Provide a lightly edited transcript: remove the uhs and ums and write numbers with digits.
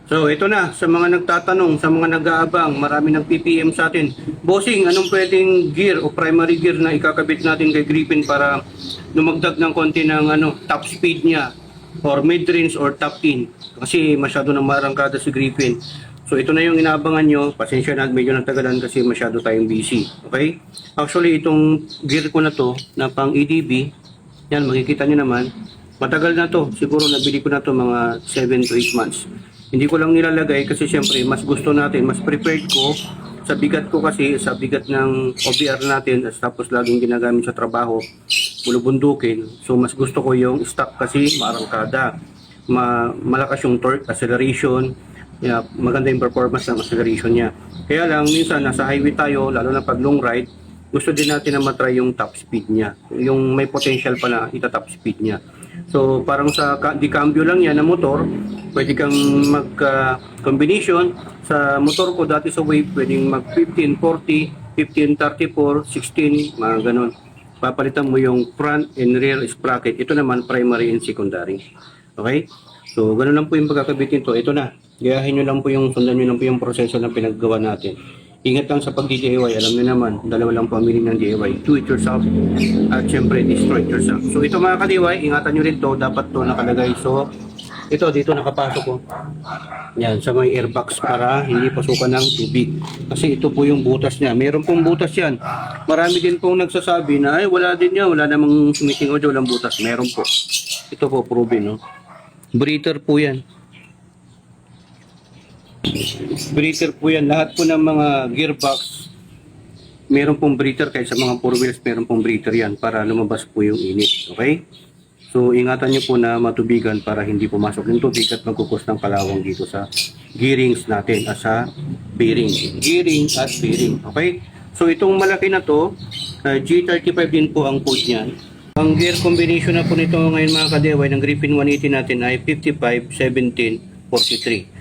So, ito na, sa mga nagtatanong, sa mga nag-aabang, marami ng PPM sa atin. Bossing, anong pwedeng gear o primary gear na ikakabit natin kay Griffin para lumagdag ng konti ng top speed niya or mid-range or top in? Kasi masyado nang marangkada si Griffin. So, ito na yung inaabangan nyo. Pasensya na, medyo natagalan kasi masyado tayong busy. Okay? Actually, itong gear ko na to, na pang EDB, yan, makikita nyo naman, matagal na to. Siguro nabili ko na to mga 7 to 8 months. Hindi ko lang nilalagay kasi syempre mas gusto natin, mas prepared ko sa bigat ko kasi, sa bigat ng OBR natin tapos laging ginagamit sa trabaho, bulubundukin. So mas gusto ko yung stock kasi maarangkada, malakas yung torque, acceleration, maganda yung performance ng acceleration niya. Kaya lang minsan nasa highway tayo, lalo na pag long ride, gusto din natin na matry yung top speed niya, yung may potential pa na ita-top speed niya. So parang sa di-cambio lang yan na motor, pwede kang mag-combination. Sa motor ko dati sa Wave, pwedeng mag 1540, 1534, 16, mga ganun. Papalitan mo yung front and rear sprocket. Ito naman primary and secondary. Okay? So ganun lang po yung pagkakabit nito. Ito na. Gayahin nyo lang po yung, sundan nyo lang po yung proseso na pinaggawa natin. Ingat lang sa pag-DIY, alam nyo naman, dalawa lang po ang meaning ng DIY. Do it yourself at syempre destroy it yourself. So ito mga ka-DIY, ingatan nyo rin to, dapat to nakalagay. So ito dito nakapasok ko. Yan, sa may airbox para hindi pasukan ng tubig. Kasi ito po yung butas niya. Meron pong butas yan. Marami din pong nagsasabi na, ay wala din yan, wala namang sumiting o walang butas. Meron po. Ito po, proven, no? Breather po yan. Breather po yan. Lahat po ng mga gearbox, meron pong breather. Kahit sa mga 4 wheels, meron pong breather yan para lumabas po yung init. Okay? So, ingatan nyo po na matubigan para hindi pumasok yung tubig at magkukos ng kalawang dito sa gearings natin at sa bearing. Gearing at bearing. Okay? So, itong malaki na to, G35 din po ang code niyan. Ang gear combination na po nito ngayon mga ka-DIY ng Griffin 180 natin ay 55, 17, 43.